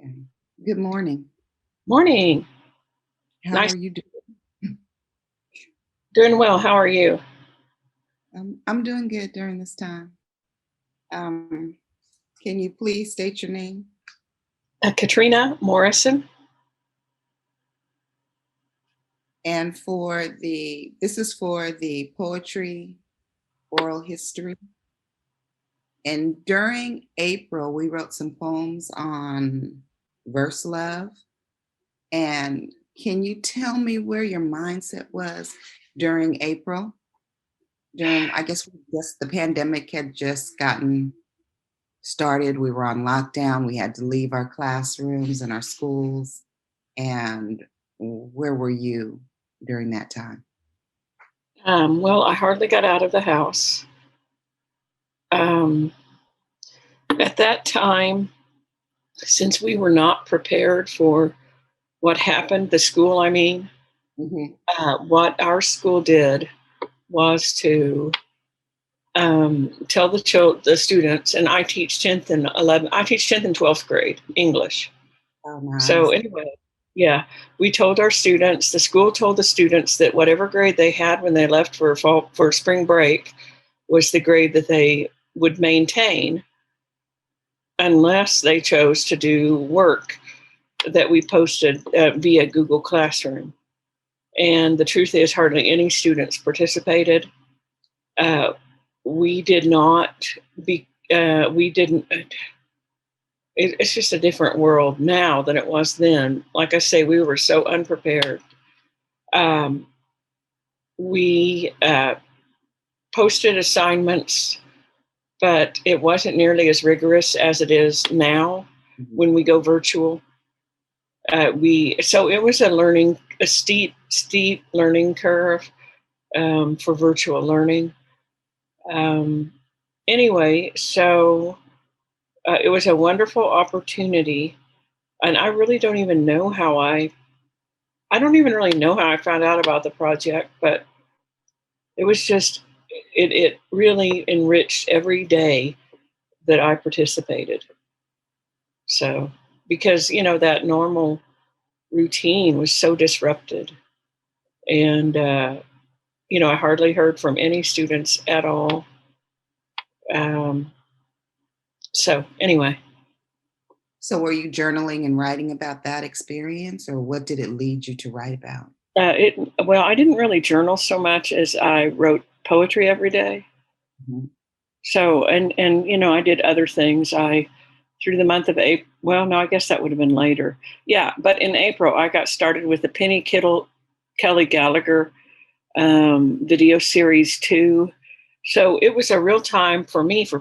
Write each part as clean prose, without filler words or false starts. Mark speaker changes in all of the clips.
Speaker 1: Okay. Good morning.
Speaker 2: Morning.
Speaker 1: How
Speaker 2: Nice.
Speaker 1: are you doing?
Speaker 2: Doing well. How are you?
Speaker 1: I'm doing good during this time. Um, can you please state your name?
Speaker 2: Katrina Morrison.
Speaker 1: And this is for the poetry oral history. And during April, we wrote some poems on verse love. And can you tell me where your mindset was during April? I guess the pandemic had just gotten started. We were on lockdown. We had to leave our classrooms and our schools. And where were you during that time?
Speaker 2: Well, I hardly got out of the house. Um, at that time, since we were not prepared for what happened, the school,
Speaker 1: Hmm.
Speaker 2: what our school did was to tell the students, and I teach 10th and 11th, I teach 10th and 12th grade English.
Speaker 1: Oh,
Speaker 2: So
Speaker 1: nice.
Speaker 2: anyway, yeah, we told our students, the school told the students that whatever grade they had when they left for spring break was the grade that they would maintain unless they chose to do work that we posted via Google Classroom. And the truth is, hardly any students participated. Uh, we did not be. We didn't. It's just a different world now than it was then. Like I say, we were so unprepared. Um, we posted assignments, but it wasn't nearly as rigorous as it is now
Speaker 1: Mhm.
Speaker 2: when we go virtual. So it was a steep learning curve for virtual learning. Um, anyway, so it was a wonderful opportunity, and I really don't even know how I don't even really know how I found out about the project, but it was just it really enriched every day that I participated. So because that normal routine was so disrupted, and I hardly heard from any students at all. Um, so anyway,
Speaker 1: So were you journaling and writing about that experience, or what did it lead you to write about?
Speaker 2: it well, I didn't really journal so much as I wrote poetry every day.
Speaker 1: Mhm.
Speaker 2: So and I did other things. I through the month of April. Well, no, I guess that would have been later. Yeah, but in April I got started with the Kelly Gallagher video series 2. So it was a real time for me for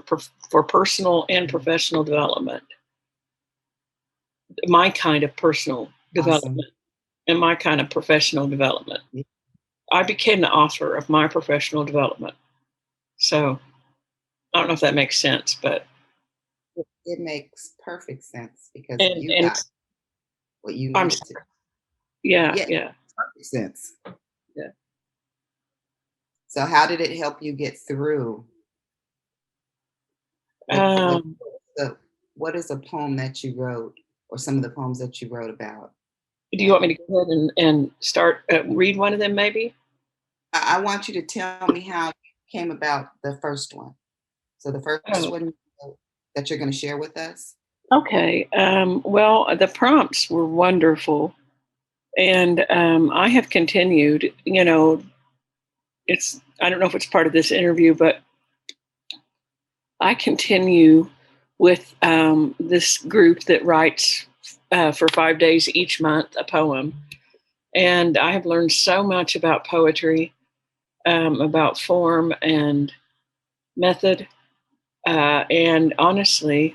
Speaker 2: personal and professional development, my kind of personal
Speaker 1: Awesome.
Speaker 2: development and my kind of professional development.
Speaker 1: Yeah.
Speaker 2: I became the author of my professional development. So I don't know if that makes sense, but
Speaker 1: It makes perfect sense because you
Speaker 2: and
Speaker 1: got what you
Speaker 2: I'm
Speaker 1: needed to.
Speaker 2: sorry. Yeah,
Speaker 1: Yeah, it
Speaker 2: yeah,
Speaker 1: makes perfect sense.
Speaker 2: yeah.
Speaker 1: So how did it help you get through? What
Speaker 2: Um,
Speaker 1: the what is a poem that you wrote, or some of the poems that you wrote about?
Speaker 2: do you want
Speaker 1: And
Speaker 2: me to go ahead and start read one of them, maybe?
Speaker 1: I want you to tell me how you came about the first one. So the first
Speaker 2: Oh,
Speaker 1: one that you're going to share with us.
Speaker 2: okay. Well, the prompts were wonderful, and I have continued. It's I don't know if it's part of this interview, but I continue with this group that writes for 5 days each month a poem, and I have learned so much about poetry, about form and method, and honestly,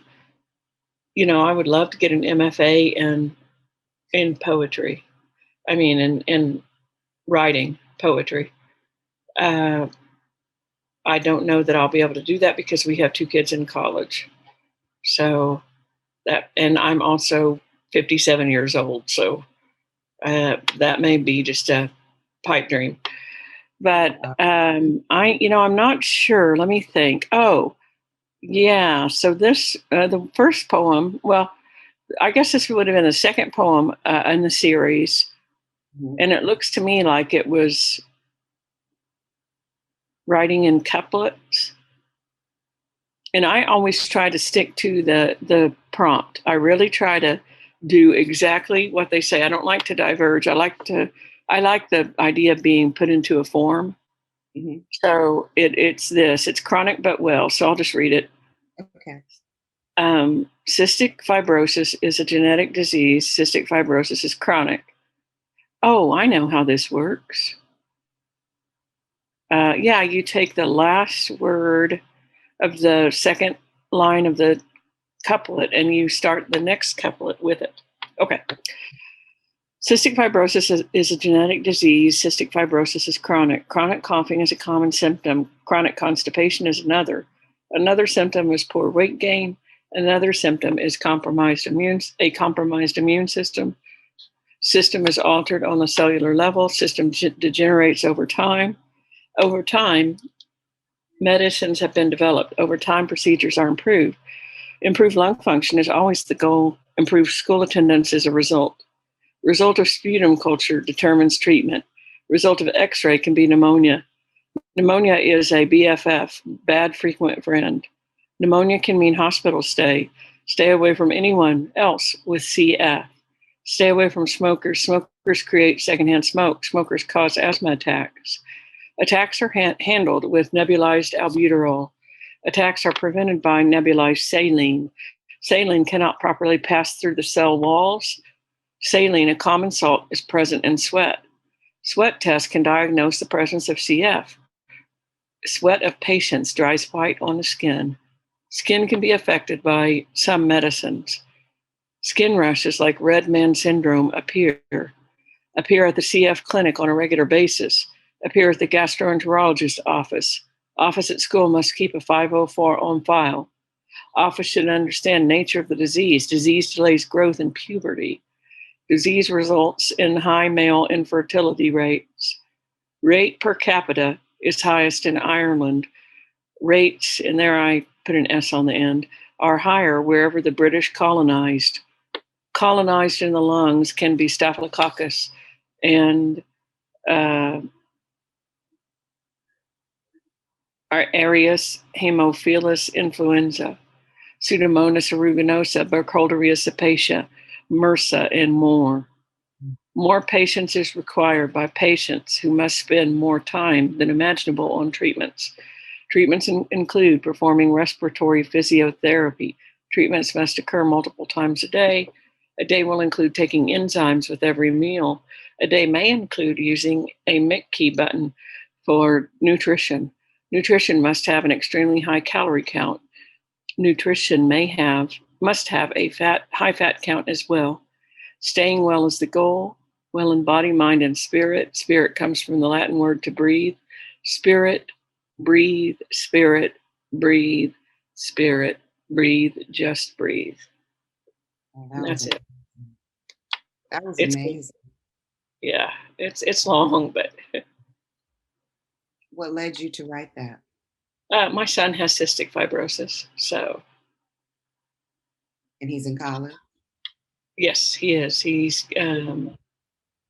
Speaker 2: I would love to get an MFA in poetry. I mean, in writing poetry. Uh, I don't know that I'll be able to do that because we have 2 kids in college. So and I'm also 57 years old. So that may be just a pipe dream. But
Speaker 1: Uh,
Speaker 2: I'm not sure. Let me think. Oh, yeah. So the first poem. Well, I guess this would have been the second poem in the series. And it looks to me like it was writing in couplets. And I always try to stick to the prompt. I really try to do exactly what they say. I don't like to diverge. I like the idea of being put into a form.
Speaker 1: Mm-hmm.
Speaker 2: So it's chronic but well. So I'll just read it.
Speaker 1: Okay.
Speaker 2: Cystic fibrosis is a genetic disease. Cystic fibrosis is chronic. Oh, I know how this works. Yeah, you take the last word of the second line of the couplet and you start the next couplet with it. Okay. Cystic fibrosis is a genetic disease. Cystic fibrosis is chronic. Chronic coughing is a common symptom. Chronic constipation is another. Another symptom is poor weight gain. Another symptom is a compromised immune system. System is altered on the cellular level. System degenerates over time. Over time, medicines have been developed. Over time, procedures are improved. Improved lung function is always the goal. Improved school attendance is a result. Result of sputum culture determines treatment. Result of x-ray can be pneumonia. Pneumonia is a BFF, bad frequent friend. Pneumonia can mean hospital stay. Stay away from anyone else with CF. Stay away from smokers. Smokers create secondhand smoke. Smokers cause asthma attacks. Attacks are handled with nebulized albuterol. Attacks are prevented by nebulized saline. Saline cannot properly pass through the cell walls. Saline, a common salt, is present in sweat. Sweat tests can diagnose the presence of CF. Sweat of patients dries white on the skin. Skin can be affected by some medicines. Skin rashes like red man syndrome appear at the CF clinic on a regular basis, appear at the gastroenterologist's office. Office at school must keep a 504 on file. Office should understand nature of the disease. Disease delays growth in puberty. Disease results in high male infertility rates. Rate per capita is highest in Ireland. Rates, and there I put an S on the end, are higher wherever the British colonized. Colonized in the lungs can be Staphylococcus and Aereus haemophilus influenza, Pseudomonas aeruginosa, Burkholderia cepacia, MRSA, and more. More patience is required by patients who must spend more time than imaginable on treatments. Treatments include performing respiratory physiotherapy. Treatments must occur multiple times a day. A day will include taking enzymes with every meal. A day may include using a MIC-key button for nutrition. Nutrition must have an extremely high calorie count. Nutrition must have a high fat count as well. Staying well is the goal. Well in body, mind, and spirit. Spirit comes from the Latin word to breathe. Spirit, breathe, spirit, breathe, spirit, breathe, just breathe.
Speaker 1: Oh,
Speaker 2: And that's it.
Speaker 1: That was
Speaker 2: It's
Speaker 1: amazing.
Speaker 2: yeah, it's long, but
Speaker 1: What led you to write that?
Speaker 2: my son has cystic fibrosis, so
Speaker 1: And he's in college?
Speaker 2: yes, he is. He's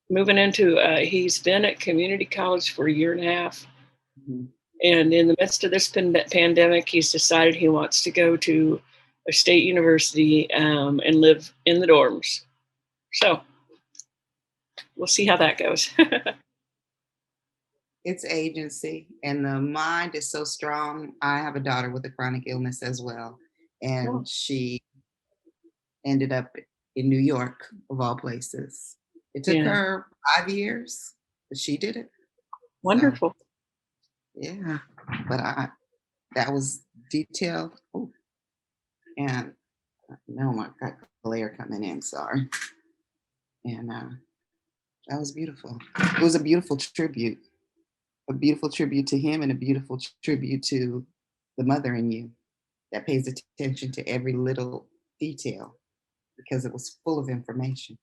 Speaker 2: moving into. He's been at community college for a year and a half.
Speaker 1: Mm-hmm.
Speaker 2: And in the midst of this pandemic, he's decided he wants to go to a state university and live in the dorms. So we'll see how that goes.
Speaker 1: It's agency, and the mind is so strong. I have a daughter with a chronic illness as well,
Speaker 2: Oh,
Speaker 1: and she ended up in New York, of all places. It took
Speaker 2: yeah,
Speaker 1: her 5 years, but she did it. So,
Speaker 2: wonderful.
Speaker 1: yeah, but that was detailed. Ooh, and no, I got glare coming in. Sorry, and that was beautiful. It was a beautiful tribute to him, and a beautiful tribute to the mother in you that pays attention to every little detail because it was full of information.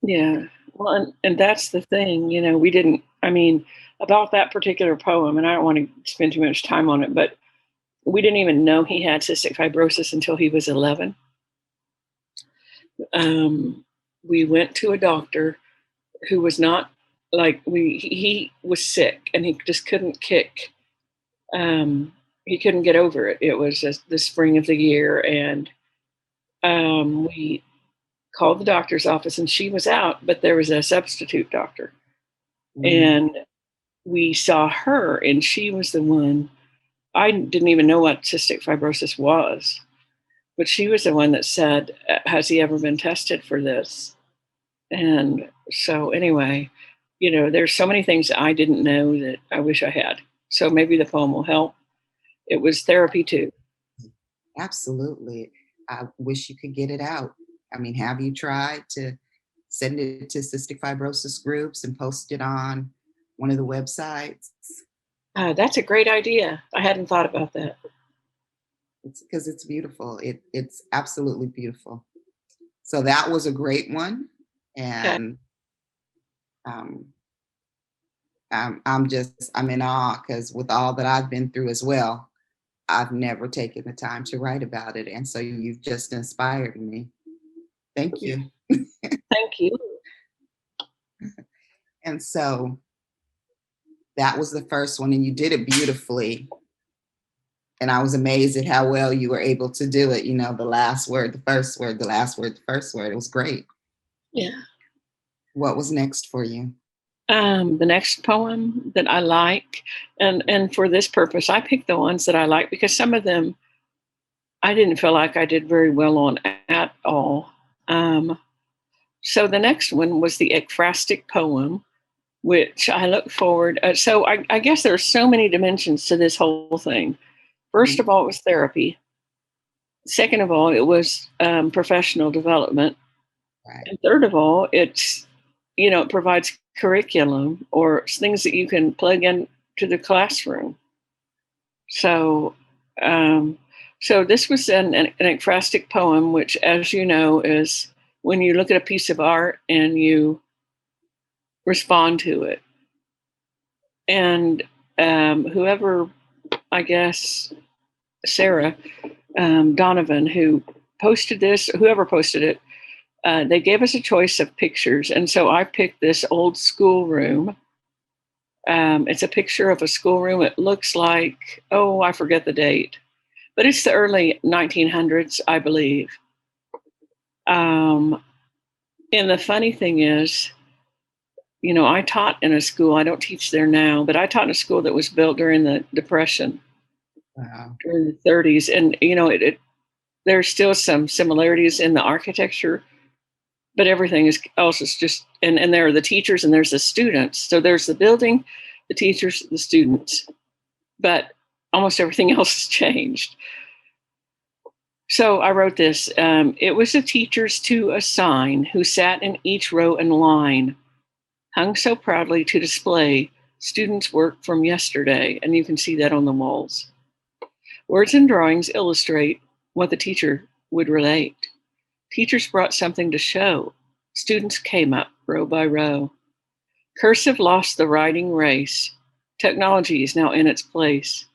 Speaker 2: Yeah. Well, and that's the thing, we didn't, I mean, about that particular poem, and I don't want to spend too much time on it, but we didn't even know he had cystic fibrosis until he was 11. We went to a doctor who was not like he was sick and he just couldn't kick. He couldn't get over it. It was just the spring of the year, and we called the doctor's office, and she was out, but there was a substitute doctor,
Speaker 1: Mm.
Speaker 2: and we saw her, and she was the one. I didn't even know what cystic fibrosis was, but she was the one that said, "Has he ever been tested for this?" And so, anyway, there's so many things I didn't know that I wish I had. So maybe the poem will help. It was therapy too.
Speaker 1: Absolutely. I wish you could get it out. I mean, have you tried to send it to cystic fibrosis groups and post it on one of the websites?
Speaker 2: That's a great idea. I hadn't thought about that.
Speaker 1: It's because it's beautiful. It's absolutely beautiful. So that was a great one,
Speaker 2: Okay.
Speaker 1: and um, I'm in awe because with all that I've been through as well, I've never taken the time to write about it, and so you've just inspired me. Thank
Speaker 2: Yeah.
Speaker 1: you.
Speaker 2: Thank you.
Speaker 1: And so that was the first one, and you did it beautifully. And I was amazed at how well you were able to do it. You know, the last word, the first word, the last word, the first word. It was great.
Speaker 2: Yeah.
Speaker 1: What was next for you?
Speaker 2: The next poem that I like, and for this purpose, I picked the ones that I like because some of them I didn't feel like I did very well on at all. Um, so the next one was the ekphrastic poem, which I look forward. So I guess there are so many dimensions to this whole thing. First
Speaker 1: Mhm.
Speaker 2: of all, it was therapy. Second of all, it was professional development.
Speaker 1: Right.
Speaker 2: And third of all, it provides curriculum or things that you can plug in to the classroom. So, um, so this was an ekphrastic poem, which, as you know, is when you look at a piece of art and you respond to it. And whoever, I guess, Sarah Donovan, who posted this, whoever posted it, they gave us a choice of pictures. And so I picked this old schoolroom. It's a picture of a schoolroom. It looks like, oh, I forget the date, but it's the early 1900s, I believe. Um, and the funny thing is, I taught in a school, I don't teach there now, but I taught in a school that was built during the Depression,
Speaker 1: Wow.
Speaker 2: during the 30s. And, there's still some similarities in the architecture, but everything is else is just, and there are the teachers and there's the students. So there's the building, the teachers, the students, but almost everything else has changed. So I wrote this. It was the teachers to a sign who sat in each row and line, hung so proudly to display students' work from yesterday. And you can see that on the walls. Words and drawings illustrate what the teacher would relate. Teachers brought something to show. Students came up row by row. Cursive lost the writing race. Technology is now in its place.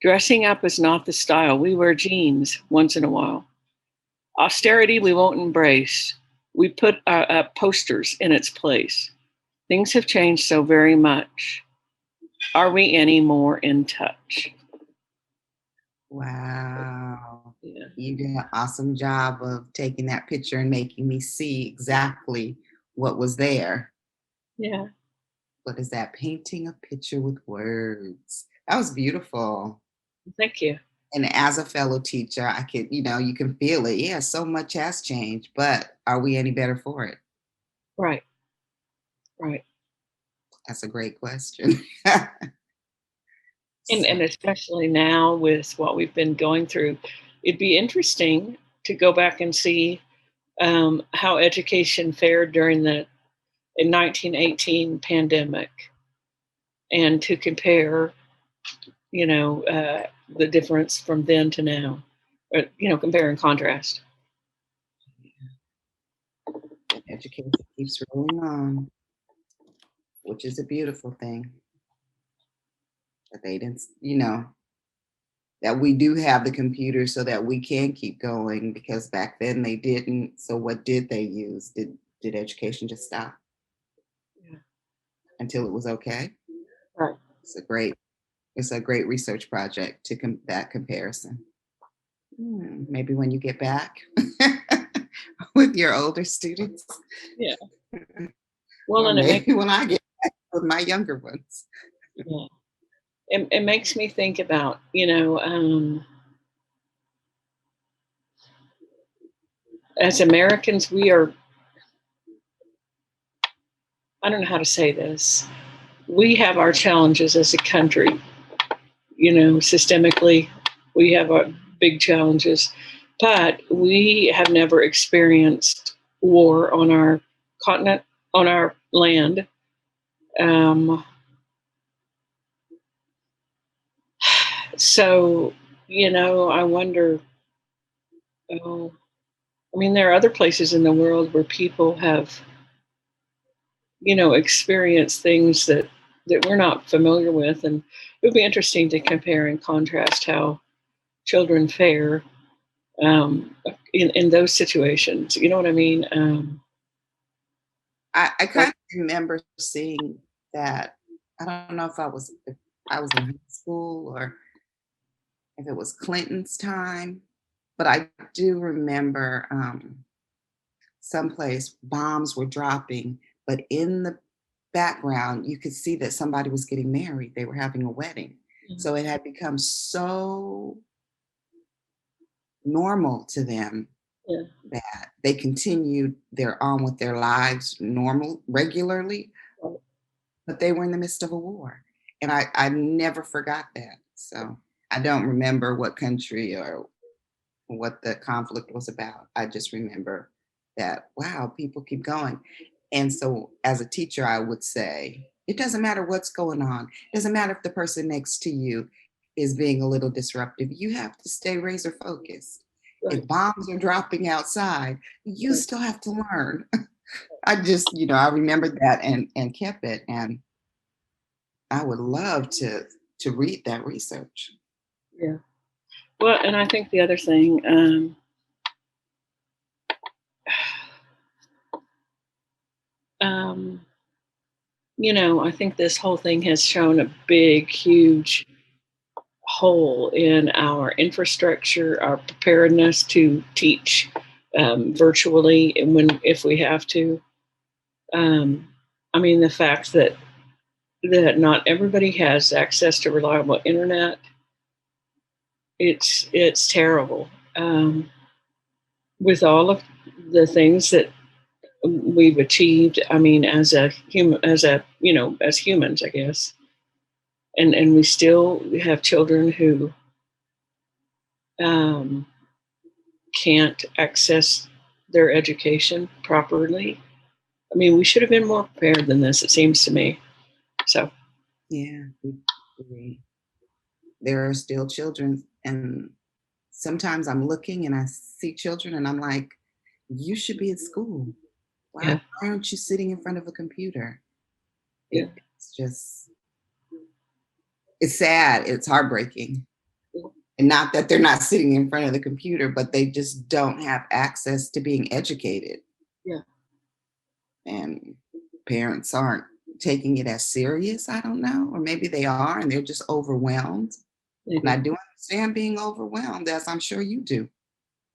Speaker 2: Dressing up is not the style. We wear jeans once in a while. Austerity we won't embrace. We put posters in its place. Things have changed so very much. Are we any more in touch?
Speaker 1: Wow.
Speaker 2: Yeah.
Speaker 1: You did an awesome job of taking that picture and making me see exactly what was there.
Speaker 2: Yeah.
Speaker 1: What is that? Painting a picture with words. That was beautiful.
Speaker 2: Thank you.
Speaker 1: And as a fellow teacher, I could, you can feel it. Yeah, so much has changed, but are we any better for it?
Speaker 2: Right. Right.
Speaker 1: That's a great question.
Speaker 2: And
Speaker 1: So,
Speaker 2: especially now with what we've been going through, it'd be interesting to go back and see how education fared during the in 1918 pandemic, and to compare, the difference from then to now, or compare and contrast.
Speaker 1: education keeps rolling on, which is a beautiful thing. But they didn't, that we do have the computer so that we can keep going, because back then they didn't. So what did they use? Did education just stop
Speaker 2: Yeah.
Speaker 1: until it was okay?
Speaker 2: Right.
Speaker 1: It's a great it's a great research project to that comparison. Maybe when you get back with your older students,
Speaker 2: Yeah. Well,
Speaker 1: or
Speaker 2: and it makes
Speaker 1: maybe when I get back with my younger ones.
Speaker 2: yeah. It makes me think about, as Americans, we are, I don't know how to say this. We have our challenges as a country, systemically, we have our big challenges, but we have never experienced war on our continent, on our land. Um, so, I wonder, oh, I mean, there are other places in the world where people have, experienced things that we're not familiar with, and it would be interesting to compare and contrast how children fare in those situations. You know what I mean?
Speaker 1: I kind
Speaker 2: Like,
Speaker 1: of remember seeing that. I don't know if I was in high school or if it was Clinton's time, but I do remember someplace bombs were dropping, but in the background you could see that somebody was getting married. They were having a wedding.
Speaker 2: mhm,
Speaker 1: So it had become so normal to them
Speaker 2: yeah,
Speaker 1: that they continued their on with their lives normal regularly,
Speaker 2: right,
Speaker 1: but they were in the midst of a war. And I never forgot that. So I don't remember what country or what the conflict was about. I just remember that, wow, people keep going. And so as a teacher, I would say, it doesn't matter what's going on. It doesn't matter if the person next to you is being a little disruptive. You have to stay razor focused.
Speaker 2: right,
Speaker 1: If bombs are dropping outside, you
Speaker 2: right,
Speaker 1: still have to learn. I just, I remembered that and kept it. And I would love to read that research.
Speaker 2: yeah. Well, and I think the other thing, um, I think this whole thing has shown a big, huge hole in our infrastructure, our preparedness to teach virtually, and when if we have to. Um, I mean, the fact that not everybody has access to reliable internet, it's terrible. With all of the things that we've achieved, I mean, as a human, as humans, I guess, and we still have children who um, can't access their education properly. I mean, we should have been more prepared than this, it seems to me. So,
Speaker 1: Yeah. we- There are still children, and sometimes I'm looking and I see children and I'm like, you should be at school.
Speaker 2: yeah,
Speaker 1: Why aren't you sitting in front of a computer?
Speaker 2: yeah,
Speaker 1: It's just, it's sad. It's heartbreaking.
Speaker 2: yeah,
Speaker 1: And not that they're not sitting in front of the computer, but they just don't have access to being educated.
Speaker 2: yeah,
Speaker 1: And parents aren't taking it as serious. I don't know. Or maybe they are and they're just overwhelmed. And I
Speaker 2: maybe,
Speaker 1: do understand being overwhelmed, as I'm sure you do.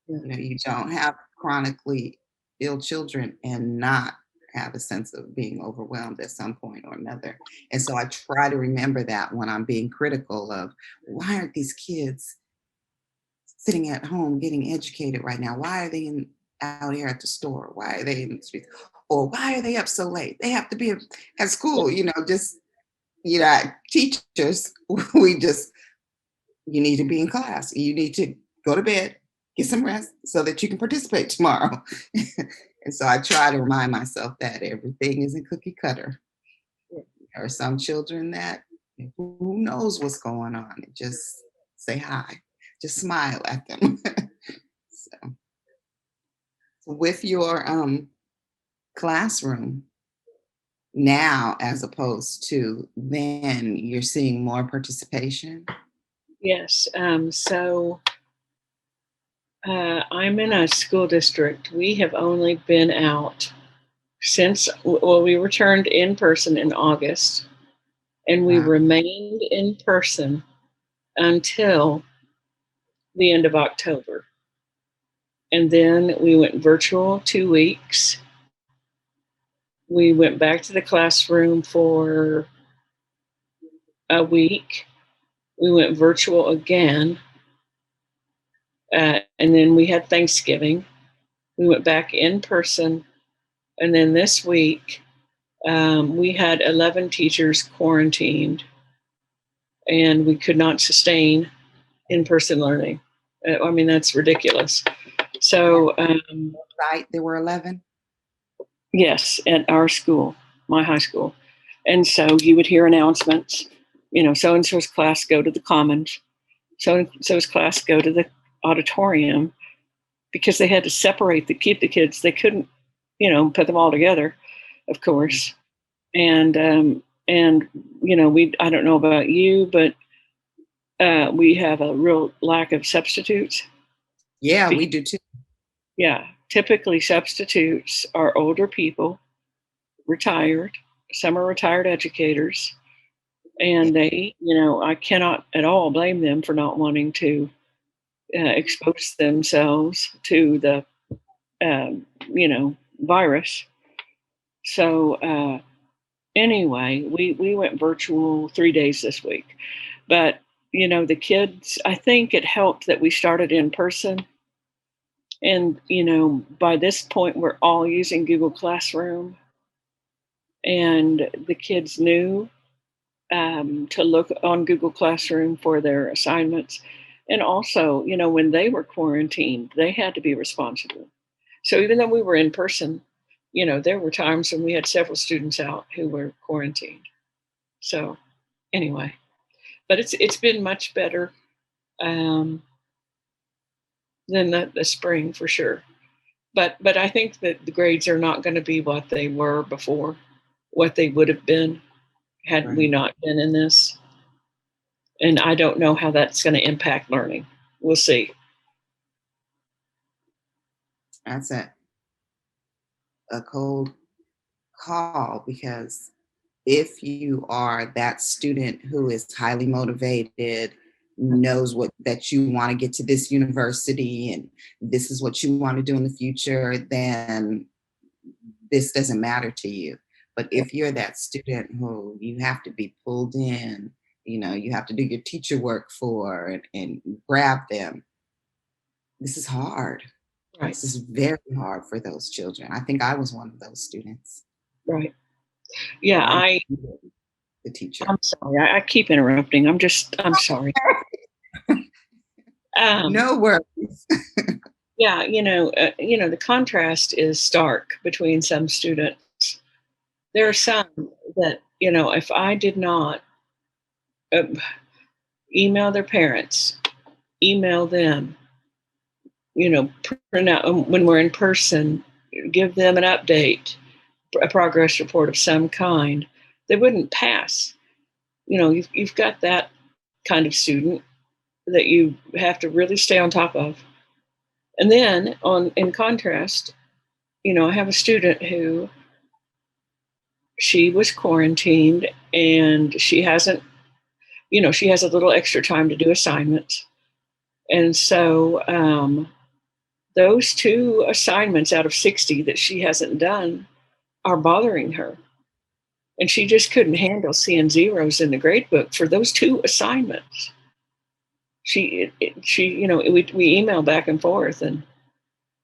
Speaker 2: yeah,
Speaker 1: You don't have chronically ill children and not have a sense of being overwhelmed at some point or another. And so I try to remember that when I'm being critical of, why aren't these kids sitting at home getting educated right now? Why are they out here at the store? Why are they in the streets? Or why are they up so late? They have to be at
Speaker 2: yeah,
Speaker 1: school, just, teachers, we just, you need to be in class. You need to go to bed, get some rest so that you can participate tomorrow. And so I try to remind myself that everything isn't cookie cutter.
Speaker 2: yeah,
Speaker 1: There are some children that who knows what's going on. Just say hi, just smile at them. So with your classroom now, as opposed to then, you're seeing more participation.
Speaker 2: Yes. I'm in a school district. We have only been out since, well, we returned in person in August, and we
Speaker 1: Wow.
Speaker 2: remained in person until the end of October. And then we went virtual 2 weeks. We went back to the classroom for a week. We went virtual again. And then we had Thanksgiving. We went back in person. And then this week, we had 11 teachers quarantined, and we could not sustain in person learning. I mean, that's ridiculous. So,
Speaker 1: Right, there were 11.
Speaker 2: yes, at our school, my high school. And so you would hear announcements, so and so's class go to the commons, so and so's class go to the auditorium, because they had to separate keep the kids. They couldn't, put them all together, of course. And we, I don't know about you, but we have a real lack of substitutes.
Speaker 1: Yeah, we do too.
Speaker 2: Yeah, typically substitutes are older people, retired. Some are retired educators, and they, I cannot at all blame them for not wanting to expose themselves to the, virus. So anyway, we went virtual 3 days this week, but the kids. I think it helped that we started in person, and by this point we're all using Google Classroom, and the kids knew to look on Google Classroom for their assignments. And also, when they were quarantined, they had to be responsible. So even though we were in person, there were times when we had several students out who were quarantined. So anyway, but it's been much better um, than the spring for sure. But I think that the grades are not going to be what they were before, what they would have been had we
Speaker 1: Right.
Speaker 2: not been in this. And I don't know how that's going to impact learning. We'll see.
Speaker 1: That's a cold call, because if you are that student who is highly motivated, knows what that you want to get to this university and this is what you want to do in the future, then this doesn't matter to you. But if you're that student who you have to be pulled in, you have to do your teacher work for and grab them, this is hard.
Speaker 2: Right,
Speaker 1: This is very hard for those children. I think I was one of those students.
Speaker 2: right. Yeah,
Speaker 1: I needed the teacher.
Speaker 2: I'm sorry. I keep interrupting. I'm sorry. Um,
Speaker 1: No worries.
Speaker 2: yeah, the contrast is stark between some students. There are some that, if I did not uh, email their parents, email them, print out when we're in person, give them an update, a progress report of some kind, they wouldn't pass. You've got that kind of student that you have to really stay on top of. And then in contrast, I have a student who, she was quarantined, and she hasn't, she has a little extra time to do assignments. And so those two assignments out of 60 that she hasn't done are bothering her. And she just couldn't handle seeing zeros in the grade book for those two assignments. She, we email back and forth, and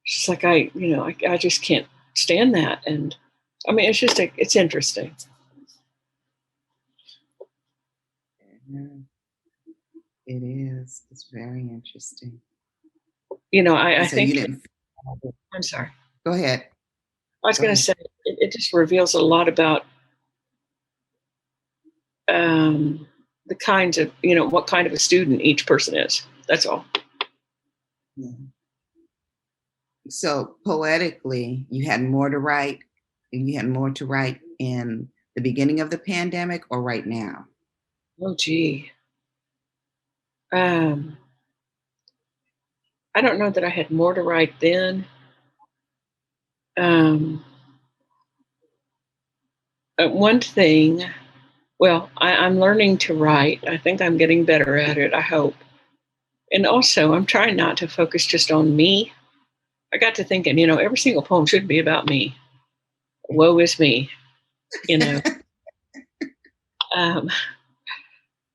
Speaker 2: she's like, I just can't stand that. And I mean, it's interesting.
Speaker 1: Yeah, it is. It's very interesting.
Speaker 2: I
Speaker 1: And so you
Speaker 2: think that,
Speaker 1: didn't.
Speaker 2: I'm sorry.
Speaker 1: Go ahead.
Speaker 2: I was
Speaker 1: Go
Speaker 2: going to
Speaker 1: ahead.
Speaker 2: say, it just reveals a lot about the kinds of, what kind of a student each person is. That's all.
Speaker 1: Yeah. So poetically, you had more to write. You had more to write in the beginning of the pandemic or right now?
Speaker 2: Oh, gee. Um, I don't know that I had more to write then. Um, one thing, well, I'm learning to write. I think I'm getting better at it, I hope. And also, I'm trying not to focus just on me. I got to thinking, every single poem should be about me. Woe is me, you know. Um,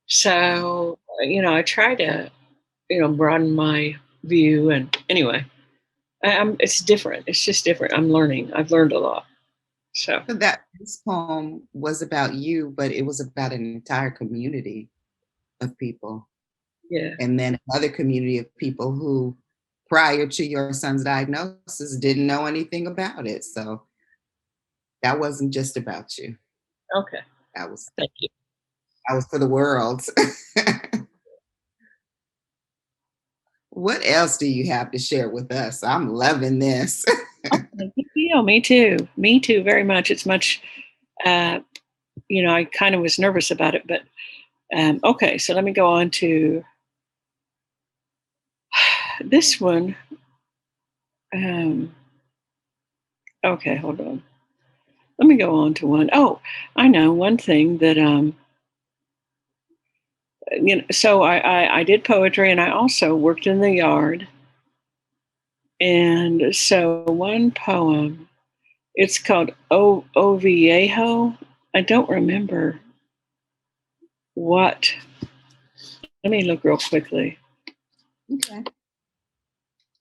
Speaker 2: so, I try to, broaden my view. And anyway, it's different. It's just different. I'm learning. I've learned a lot. So,
Speaker 1: So that this poem was about you, but it was about an entire community of people.
Speaker 2: yeah.
Speaker 1: And then another community of people who, prior to your son's diagnosis, didn't know anything about it. So that wasn't just about you.
Speaker 2: Okay.
Speaker 1: That was
Speaker 2: Thank you.
Speaker 1: that was for the world. What else do you have to share with us? I'm loving this.
Speaker 2: Okay. Yeah, me too. Me too, very much. It's much, uh, I kind of was nervous about it, but okay. So let me go on to this one. Um, okay, hold on. Let me go on to one. Oh, I know one thing that so I did poetry and I also worked in the yard. And so one poem, it's called O Viejo. I don't remember what. Let me look real quickly.
Speaker 1: Okay.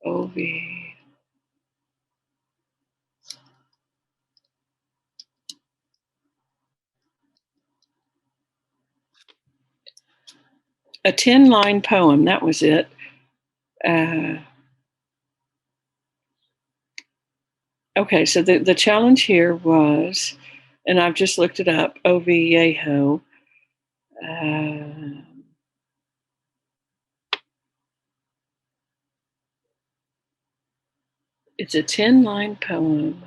Speaker 2: OV. A 10-line poem. That was it. Uh, okay, so the challenge here was, and I've just looked it up, O Viejo. Uh, it's a 10-line poem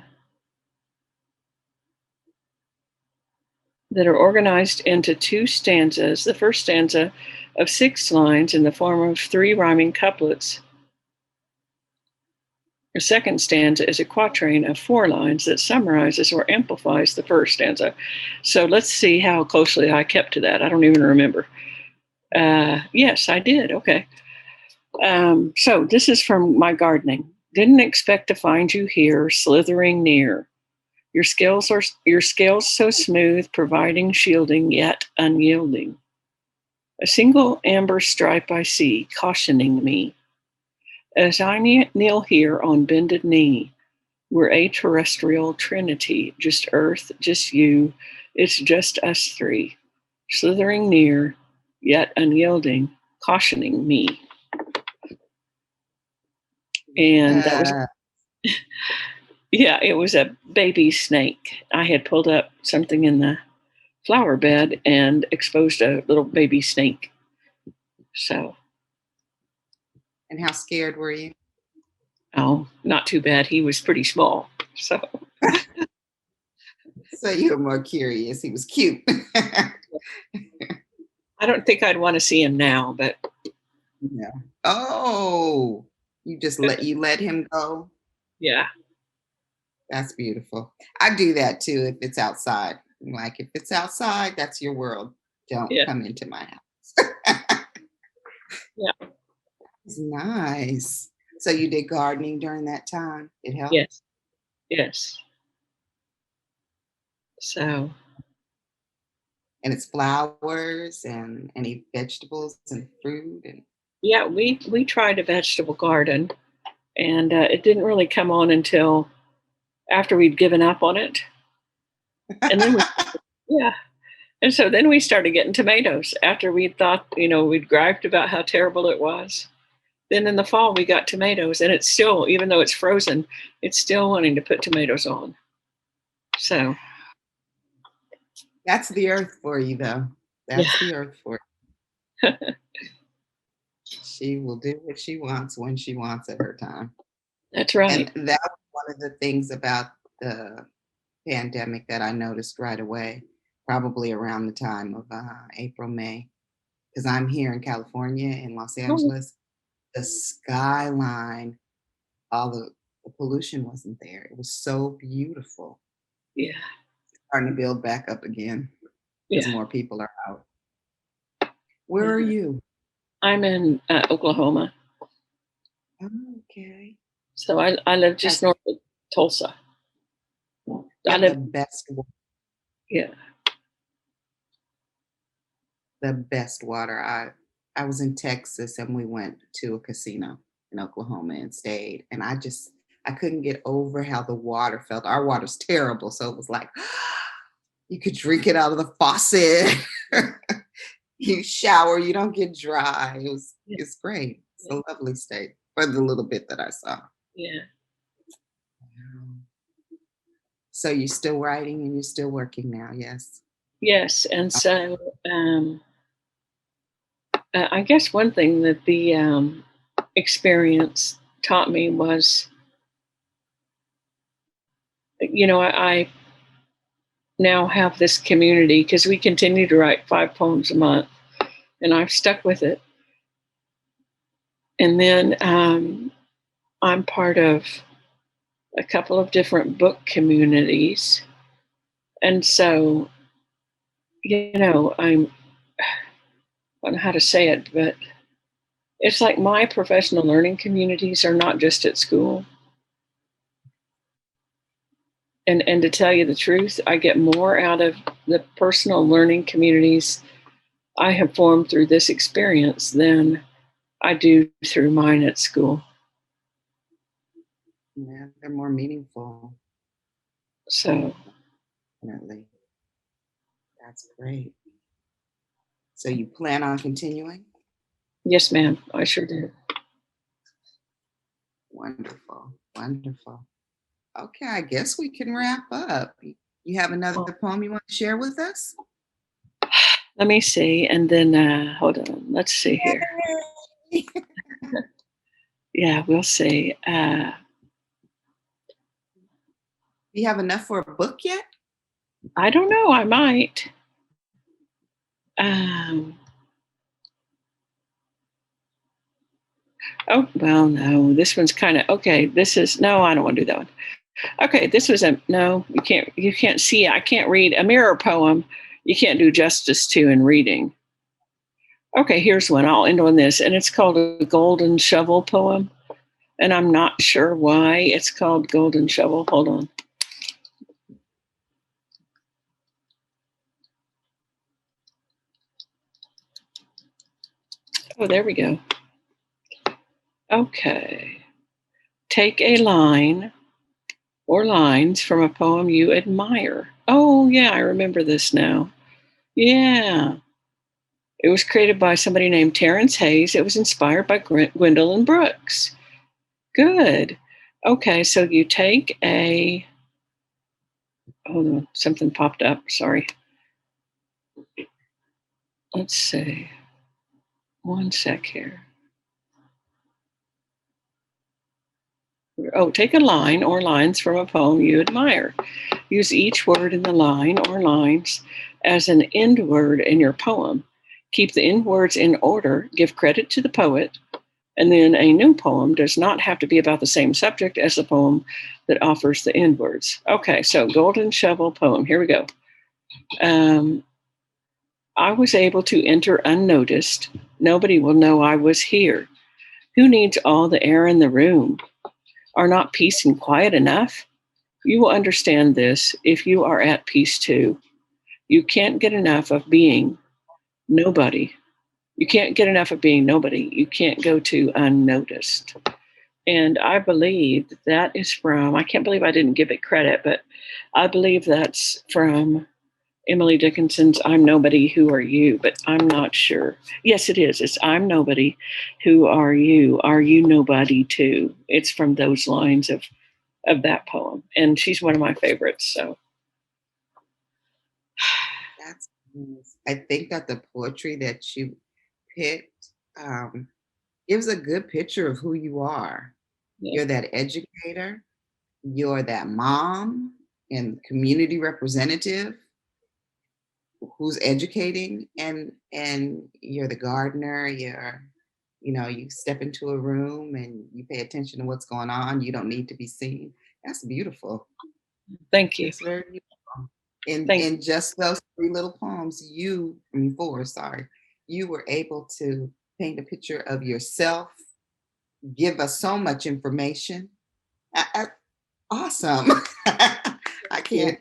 Speaker 2: that are organized into two stanzas. The first stanza of 6 lines in the form of 3 rhyming couplets. The second stanza is a quatrain of 4 lines that summarizes or amplifies the first stanza. So let's see how closely I kept to that. I don't even remember. Yes, I did. Okay. So this is from my gardening. Didn't expect to find you here, slithering near. Your scales so smooth, providing shielding yet unyielding. A single amber stripe I see, cautioning me. As I kneel here on bended knee, we're a terrestrial trinity, just earth, just you. It's just us three, slithering near, yet unyielding, cautioning me. And that was,
Speaker 1: Uh,
Speaker 2: yeah, it was a baby snake. I had pulled up something in the flower bed and exposed a little baby snake. So,
Speaker 1: and how scared were you?
Speaker 2: oh, not too bad. He was pretty small. So,
Speaker 1: So you were more curious. He was cute.
Speaker 2: I don't think I'd want to see him now, but
Speaker 1: Yeah. Oh, you let him go.
Speaker 2: yeah,
Speaker 1: That's beautiful. I do that too if it's outside. Like if it's outside, that's your world. Don't
Speaker 2: yeah,
Speaker 1: come into my house.
Speaker 2: yeah,
Speaker 1: It's nice. So you did gardening during that time. It helped.
Speaker 2: yes, yes. So,
Speaker 1: And it's flowers and any vegetables and fruit and
Speaker 2: yeah, we tried a vegetable garden, and it didn't really come on until after we'd given up on it, and then yeah, and so then we started getting tomatoes after we thought, we'd griped about how terrible it was. Then in the fall we got tomatoes, and it's still, even though it's frozen, it's still wanting to put tomatoes on. So
Speaker 1: that's the earth for you though.
Speaker 2: yeah,
Speaker 1: That's the earth for you. She will do what she wants when she wants at her time.
Speaker 2: that's
Speaker 1: And
Speaker 2: right.
Speaker 1: that was one of the things about the pandemic that I noticed right away, probably around the time of April, May. because I'm here in California in Los
Speaker 2: Oh,
Speaker 1: Angeles, the skyline, all the pollution wasn't there. It was so beautiful.
Speaker 2: yeah,
Speaker 1: Starting to build back up again because
Speaker 2: yeah,
Speaker 1: more people are out. Where are
Speaker 2: yeah.
Speaker 1: you?
Speaker 2: I'm in Oklahoma,
Speaker 1: Okay.
Speaker 2: so I live just
Speaker 1: Has
Speaker 2: north of Tulsa.
Speaker 1: you
Speaker 2: I
Speaker 1: have
Speaker 2: live, yeah.
Speaker 1: the best water. I was in Texas and we went to a casino in Oklahoma and stayed. And I couldn't get over how the water felt. Our water's terrible. So it was like you could drink it out of the faucet. You shower, you don't get dry.
Speaker 2: Yeah,
Speaker 1: It's great. It's
Speaker 2: yeah,
Speaker 1: a lovely state for the little bit that I saw.
Speaker 2: yeah.
Speaker 1: So you're still writing and you're still working now, yes?
Speaker 2: Yes, and so I guess one thing that the experience taught me was, I now have this community because we continue to write 5 poems a month, and I've stuck with it. And then I'm part of a couple of different book communities, and so I don't know how to say it, but it's like my professional learning communities are not just at school. And to tell you the truth, I get more out of the personal learning communities I have formed through this experience than I do through mine at school.
Speaker 1: Yeah, they're more meaningful,
Speaker 2: So,
Speaker 1: definitely. That's great. So you plan on continuing?
Speaker 2: yes, ma'am, I sure do.
Speaker 1: Wonderful, wonderful. Okay, I guess we can wrap up. You have another
Speaker 2: Well,
Speaker 1: poem you want to share with us?
Speaker 2: let me see. And then, hold on. Let's see here.
Speaker 1: Yay!
Speaker 2: Yeah, we'll see.
Speaker 1: Do you have enough for a book yet?
Speaker 2: I don't know. I might. Um, oh, well, no. This one's kind of okay. This is no. I don't want to do that one. Okay, this was a no. You can't. You can't see. I can't read a mirror poem. You can't do justice to in reading. Okay, here's one. I'll end on this, and it's called a golden shovel poem. And I'm not sure why it's called golden shovel. Hold on. Oh, there we go. Okay. Take a line or lines from a poem you admire. Oh, yeah, I remember this now. Yeah. It was created by somebody named Terrence Hayes. It was inspired by Gwendolyn Brooks. Good. Okay, so you take a. Hold on, something popped up. Sorry. Let's see. One sec here. Oh, take a line or lines from a poem you admire. Use each word in the line or lines as an end word in your poem. Keep the end words in order, give credit to the poet, and then a new poem does not have to be about the same subject as the poem that offers the end words. Okay, so Golden Shovel poem. Here we go. I was able to enter unnoticed. Nobody will know I was here. Who needs all the air in the room? Are not peace and quiet enough? You will understand this if you are at peace too. You can't get enough of being nobody. You can't get enough of being nobody. You can't go to unnoticed. And I believe that is from, I can't believe I didn't give it credit, but I believe that's from Emily Dickinson's I'm Nobody, Who Are You? But I'm not sure. Yes, it is. It's I'm Nobody, Who Are You? Are you nobody too? It's from those lines of that poem. And she's one of my favorites. So
Speaker 1: That's nice. I think that the poetry that you picked gives a good picture of who you are.
Speaker 2: yeah.
Speaker 1: You're that educator, you're that mom and community representative who's educating, and you're the gardener, you step into a room and you pay attention to what's going on. You don't need to be seen. That's beautiful.
Speaker 2: Thank you.
Speaker 1: That's very beautiful.
Speaker 2: Thank
Speaker 1: In just those three little poems, I mean four, sorry, you were able to paint a picture of yourself, give us so much information. Awesome. I
Speaker 2: you.
Speaker 1: can't,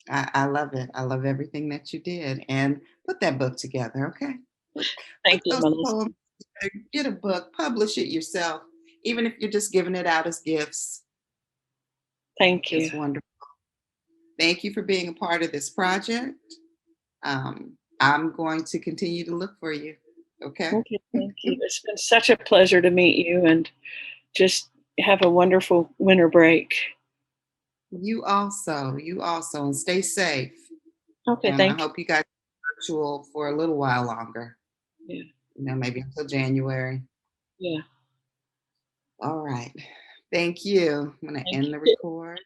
Speaker 1: I love it. I love everything that you did. And put that book together, okay? Put
Speaker 2: Thank you,
Speaker 1: those
Speaker 2: Melissa.
Speaker 1: poems together, get a book, publish it yourself, even if you're just giving it out as gifts.
Speaker 2: Thank you.
Speaker 1: It's wonderful. Thank you for being a part of this project. I'm going to continue to look for you. Okay.
Speaker 2: Okay, thank you. It's been such a pleasure to meet you, and just have a wonderful winter break.
Speaker 1: You also, and stay safe.
Speaker 2: Okay,
Speaker 1: And I
Speaker 2: thank you.
Speaker 1: hope you guys are virtual for a little while longer,
Speaker 2: Yeah,
Speaker 1: maybe until January.
Speaker 2: yeah.
Speaker 1: All right. Thank you. I'm going to
Speaker 2: Thank
Speaker 1: end the
Speaker 2: you.
Speaker 1: record.